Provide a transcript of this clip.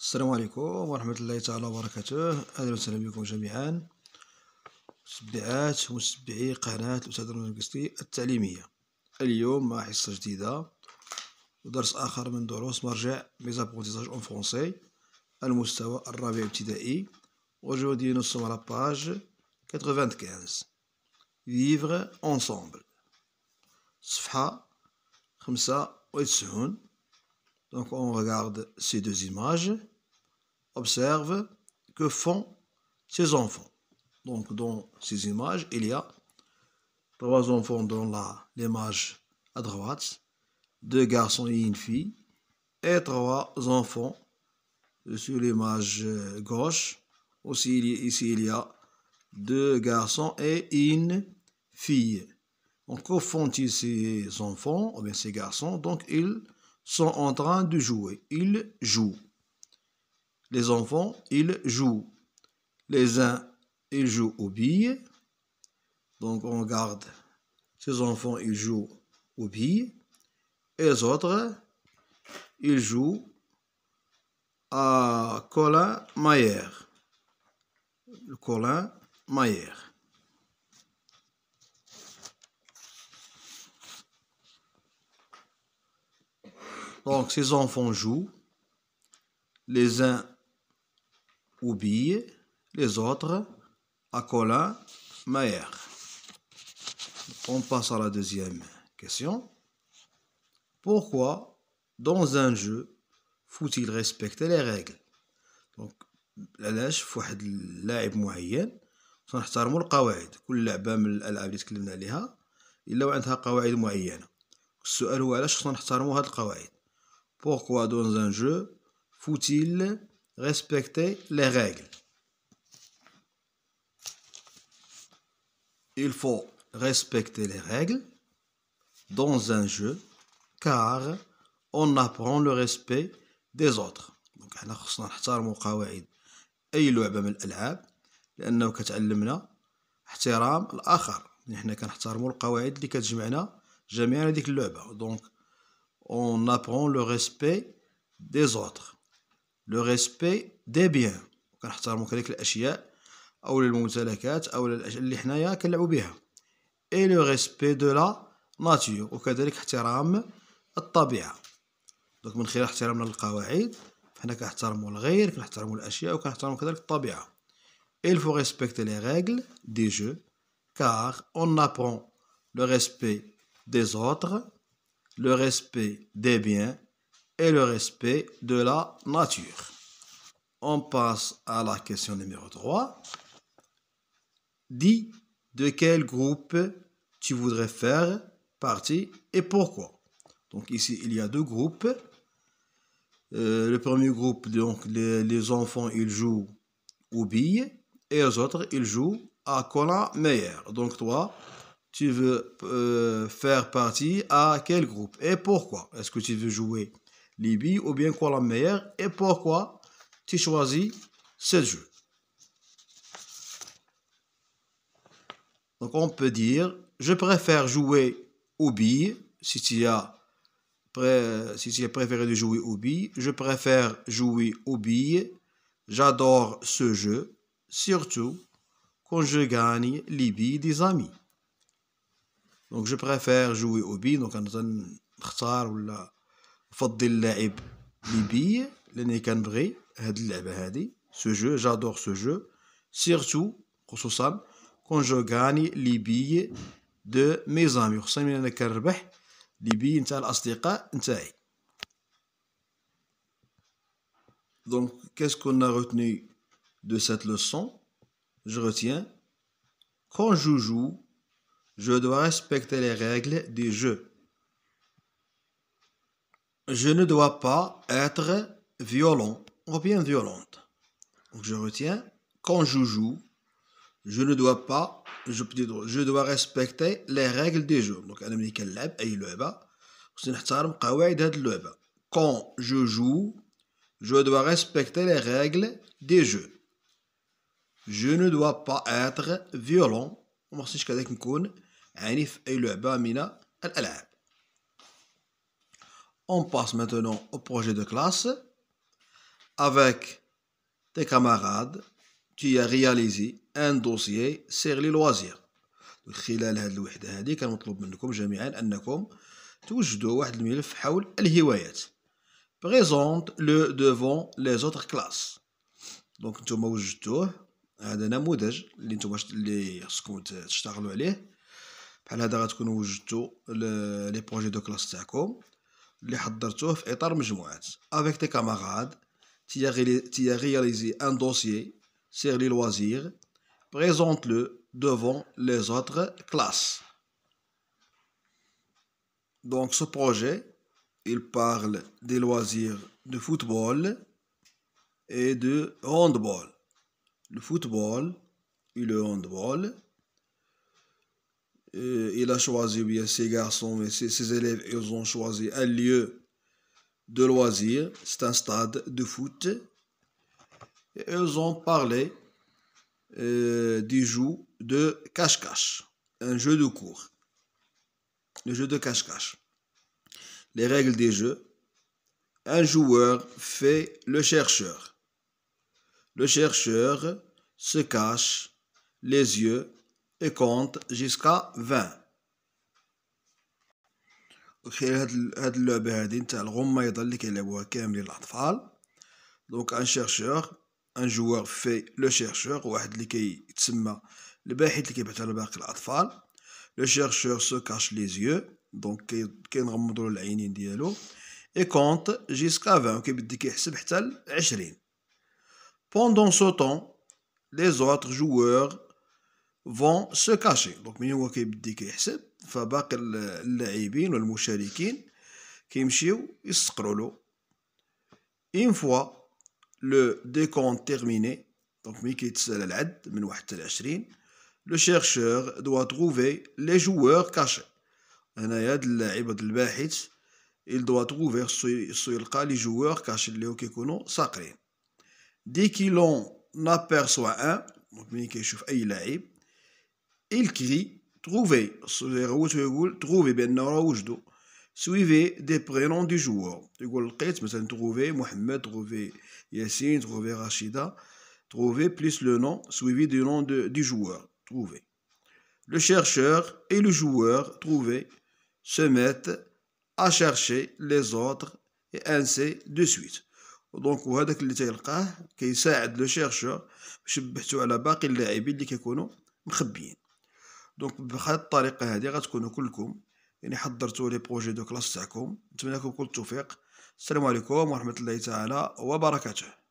السلام عليكم ورحمة الله تعالى وبركاته. أهلا وسهلا بكم جميعا متبعات ومتبعي قناة الأستاذ المنقسطي التعليمية. اليوم مع حصة جديدة ودرس آخر من دروس مرجع ميزابونتيزاج أون فرونسي المستوى الرابع ابتدائي. Aujourd'hui nous sommes à la page 95. Vivre ensemble. صفحة 95. Donc on regarde ces deux images. Observe que font ces enfants. Donc dans ces images, il y a trois enfants dans l'image à droite, deux garçons et une fille, et trois enfants sur l'image gauche. Aussi ici il y a deux garçons et une fille. Donc que font-ils ces enfants ou bien ces garçons? Donc ils sont en train de jouer. Ils jouent. Les enfants, ils jouent. Les uns, ils jouent aux billes. Donc on regarde, ces enfants, ils jouent aux billes. Et les autres, ils jouent à Colin Mayer. Le Colin Mayer. Donc ces enfants jouent. Les uns aux billes, les autres à Colin Mayer. On passe à la deuxième question. Pourquoi, dans un jeu, faut-il respecter les règles? Donc, علاش في واحد اللاعب معين سنحترموا القواعد. كل لعبة من الألعاب اللي تكلمنا عليها إلا عندها قواعد معينة. السؤال هو علاش خصنا نحترموا هاد القواعد. Pourquoi, dans un jeu, faut-il respecter les règles? Il faut respecter les règles dans un jeu car on apprend le respect des autres. Donc حنا خصنا نحترموا قواعد أي لعبة من الألعاب لأنه كتعلمنا احترام الآخر. حنا كنحترموا القواعد اللي كتجمعنا جميعا هذيك اللعبة. Donc on apprend le respect des autres, le respect des biens. كنحترموا كذلك الأشياء أو الممتلكات أو الأشياء اللي حنايا كنلعبوا بها. Et le respect de la nature. وكذلك احترام الطبيعة. donc من خلال احترامنا للقواعد فحنا كنحترموا الغير، كنحترموا الأشياء وكنحترموا كذلك الطبيعة. Il faut respecter les règles des jeux car on apprend le respect des autres, le respect des biens et le respect de la nature. On passe à la question numéro 3. Dis de quel groupe tu voudrais faire partie et pourquoi. Donc ici il y a deux groupes. Le premier groupe, donc les enfants, ils jouent aux billes et les autres, ils jouent à Colin Mayer. Donc toi, tu veux faire partie à quel groupe et pourquoi? Est-ce que tu veux jouer les billes ou bien Colin Mayer et pourquoi tu choisis ce jeu? Donc on peut dire, je préfère jouer aux billes si tu as préféré de jouer aux billes. Je préfère jouer aux billes. J'adore ce jeu, surtout quand je gagne les billes des amis. Donc je préfère jouer aux billes. Donc أنا نختار ولا نفضل اللعب لي بي لأني كنبغي هاد اللعبة هادي. Ce jeu, j'adore ce jeu, surtout خصوصا quand je gagne les billes de mes amis. خصوصا من أنا كنربح les billes نتاع الأصدقاء نتاعي. Donc qu'est-ce qu'on a retenu de cette leçon? Je retiens, quand je joue, je dois respecter les règles du jeu. Je ne dois pas être violent ou bien violente. Donc je retiens, quand je joue, je ne dois pas, je dois respecter les règles du jeu. Donc أنا ملي كنلعب أي لعبة خصني نحترم قواعد هاد اللعبة. Quand je joue, je dois respecter les règles du jeu. Je ne dois pas être violent. وما خصنيش كذلك نكون عنيف في أي لعبة من الألعاب. On passe maintenant au projet de classe. avec tes camarades tu as réalisé un dossier sur les loisirs. خلال هذه الوحدة هذه كان مطلوب منكم جميعا أنكم توجدوا واحد الملف حول الهوايات. Présente le devant les autres classes. دونك نتوما وجدتوه، هذا نموذج اللي نتوما اللي خصكم تشتغلوا عليه. بحال هذا غتكونوا وجدتوا لي بروجي دو كلاس تاعكم اللي حضرتوه في إطار مجموعات. Avec tes camarades tu as réalisé un dossier sur les loisirs. Présente-le devant les autres classes. Donc ce projet, il parle des loisirs de football et de handball. Le football et le handball. Il a choisi, bien ces garçons, mais ces élèves, ils ont choisi un lieu de loisirs. C'est un stade de foot. Et ils ont parlé du jeu de cache-cache, un jeu de cours. Le jeu de cache-cache. Les règles des jeux. Un joueur fait le chercheur. Le chercheur se cache les yeux et compte jusqu'à 20. هاد اللعبة هادي نتاع الغميضة اللي كيلعبوها كاملين الأطفال. دونك ان شيرشور، ان جوار في لو شيرشور، واحد اللي كيتسمى الباحث اللي كيبحث على باقي الأطفال. لو شيرشور سو كاش لي زيو، دونك كينغمضولو العينين ديالو. اي كونت جيسكا 20، كيبدا كيحسب حتى ل 20. Pendant ce temps, les autres joueurs vont se cacher. دونك ملي هو كيبدا كيحسب فباقي اللاعبين والمشاركين كيمشيو يسقرولو. Une fois le décompte terminé, donc ملي كيتسالى العد من 1 حتى ل 20, le chercheur doit trouver les joueurs cachés. هنايا هاد اللاعب هاد الباحث il doit trouver خصو يلقى لي joueurs cachés اللي هو كيكونوا ساقرين. Dès qu'il en aperçoit un, donc ملي كيشوف أي لاعب, il crie trouver. خصو يغوت ويقول trouver بأنه راه وجدو. Suivez des prénoms du joueur. يقول لقيت مثلا trouver محمد, trouver Yassine, trouver Rachida, trouver plus le nom, suivi du nom du joueur. Trouver. Le chercheur et le joueur trouvé se mettent à chercher les autres et ainsi de suite. دونك وهذاك اللي تيلقاه كيساعد لو شيرشور باش يبحثوا على باقي اللاعبين اللي كيكونوا مخبيين. دونك بهذه الطريقه هذه غتكونوا كلكم يعني حضرتوا لي بروجي دو كلاس تاعكم. نتمنى لكم كل التوفيق. السلام عليكم ورحمه الله تعالى وبركاته.